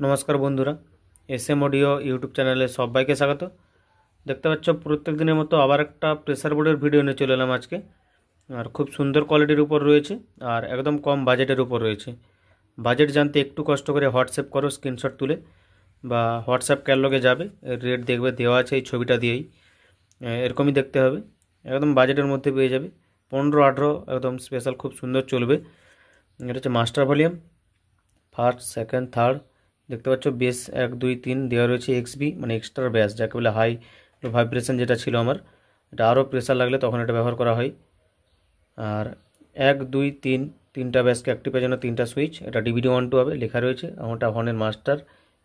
नमस्कार बंधुरा SM audio YouTube चैनले सबाइके स्वागत। देखते पाচ্ছ प्रत्येक दिनेर मतो आबार एकटा प्रेसार बोर्डेर भिडियो निये चले एलाम आजके। और खूब सुंदर क्वालिटिर उपर रयेछे और एकदम कम बाजेटेर उपर रयेछे। बाजेट जानते एकटू कष्ट करे व्हाट्सঅ্যাপ करो स्क्रीनशट तुले बा व्हाट्सঅ্যাপ कैटलगे जाबे रेट देखबे देওয়া আছে এই ছবিটা দিয়েই এরকমই দেখতে হবে। একদম বাজেটের মধ্যে পেয়ে যাবে 15-18 একদম স্পেশাল খুব সুন্দর চলবে। এটা হচ্ছে master volume first second third देखते पाচ্ছ बेस 1 2 3 দেওয়া রয়েছে XB মানে এক্সট্রা ব্যাস যাকে বলে হাই ভাইব্রেশন যেটা ছিল আমার এটা আরও প্রেসার লাগলে তখন এটা ব্যবহার করা হয়। আর 1 2 3 তিনটা ব্যাসকে অ্যাক্টিভের জন্য তিনটা সুইচ এটা DVD 1 2 হবে লেখা রয়েছে। আমারটা হর্নের মাস্টার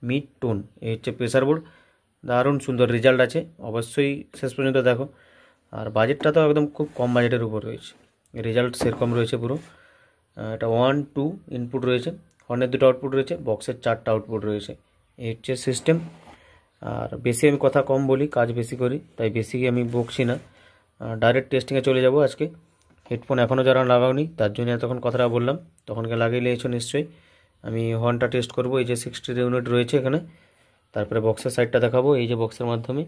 মিড টোন এই হচ্ছে প্রেসার বোর্ড। দারুণ সুন্দর রেজাল্ট আছে, অবশ্যই শেষ পর্যন্ত দেখো। আর বাজেটটা তো একদম খুব কম বাজেটের উপর রয়েছে, রেজাল্ট সেরকম রয়েছে পুরো। এটা 1 2 ইনপুট রয়েছে, হর্নের দুটো আউটপুট রয়েছে, বক্সের 4টা আউটপুট রয়েছে। এই হচ্ছে সিস্টেম। আর বেশি আমি কথা কম বলি, কাজ বেশি করি, তাই বেশি আমি বকছি না, ডাইরেক্ট টেস্টিংয়ে চলে যাব আজকে। হেডফোন এখনও যারা লাগাওনি তার জন্য তখন কথাটা বললাম, তখনকে লাগিয়ে নিয়েছো নিশ্চয়ই। আমি হর্নটা টেস্ট করব, এই যে 60 ইউনিট রয়েছে এখানে। তারপরে বক্সের সাইডটা দেখাবো, এই যে বক্সের মাধ্যমে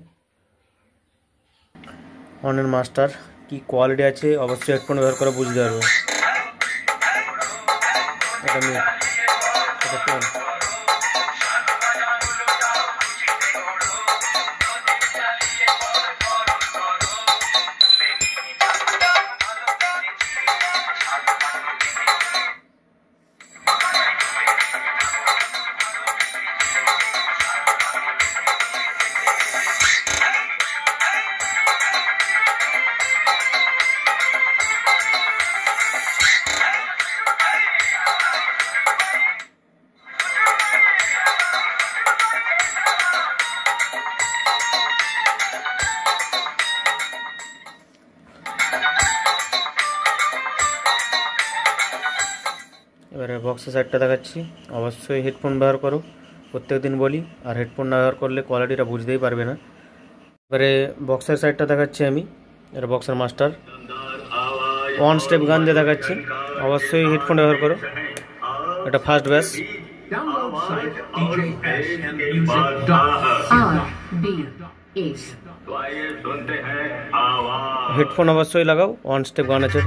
হর্নের মাস্টার কি কোয়ালিটি আছে অবশ্যই হেডফোন ব্যবহার করে বুঝতে পারবে। এটা আমি এবারে বক্সের সাইডটা দেখাচ্ছি। অবশ্যই হেডফোন ব্যবহার করো, প্রত্যেক দিন বলি। আর হেডফোন না ব্যবহার করলে কোয়ালিটিটা বুঝতেই পারবে না। এবারে বক্সের সাইডটা দেখাচ্ছি আমি, এটা বক্সের মাস্টার ওয়ান স্টেপ গান দিয়ে দেখাচ্ছি। অবশ্যই হেডফোন ব্যবহার করো, এটা ফার্স্ট ব্যাস। হেডফোন অবশ্যই লাগাও, ওয়ান স্টেপ গান আছে,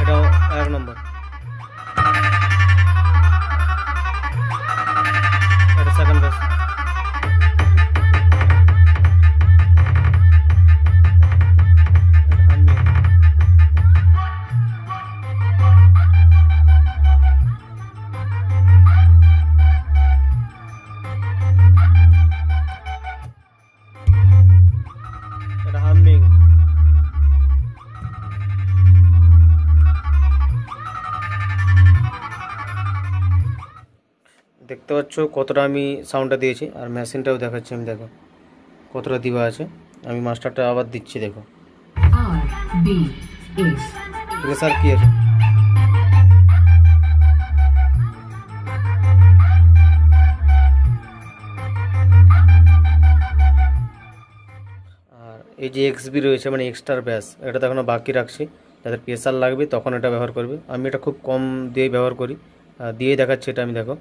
এটা 1 নম্বর। এটা সেকেন্ড ব্যাস। এটা হামিং। দেখতে পাচ্ছ কতটা আমি সাউন্ডটা দিয়েছি। আর মেশিনটাও দেখাচ্ছি আমি, দেখো কতটা দিবা আছে। আমি মাস্টারটা আবার দিচ্ছি, দেখো প্রেসার কি আছে। আর এই যে XB রয়েছে মানে এক্সট্রা ব্যাস, এটা তো এখনো বাকি রাখছি, যাদের প্রেসার লাগবে তখন এটা ব্যবহার করবে। আমি এটা খুব কম দিয়ে ব্যবহার করি, দিয়েই দেখাচ্ছি এটা আমি, দেখো।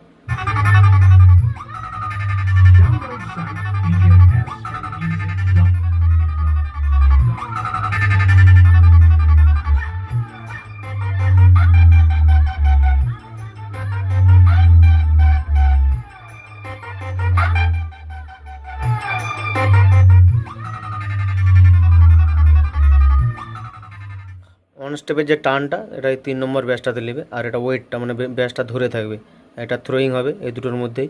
অন স্টেপের যে টানটা এটা 3 নম্বর ব্যাসটাতে নেবে, আর এটা ওয়েটটা মানে ব্যাসটা ধরে থাকবে, এটা থ্রোয়িং হবে এই দুটোর মধ্যেই।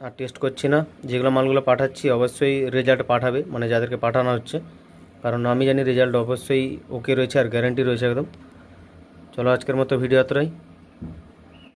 আর টেস্ট করছি না, যেগুলো মালগুলো পাঠাচ্ছি অবশ্যই রেজাল্ট পাঠাবে, মানে যাদেরকে পাঠানো হচ্ছে, কারণ আমি জানি রেজাল্ট অবশ্যই ওকে রয়েছে আর গ্যারান্টি রয়েছে একদম। চলো আজকের মতো ভিডিও এতটাই।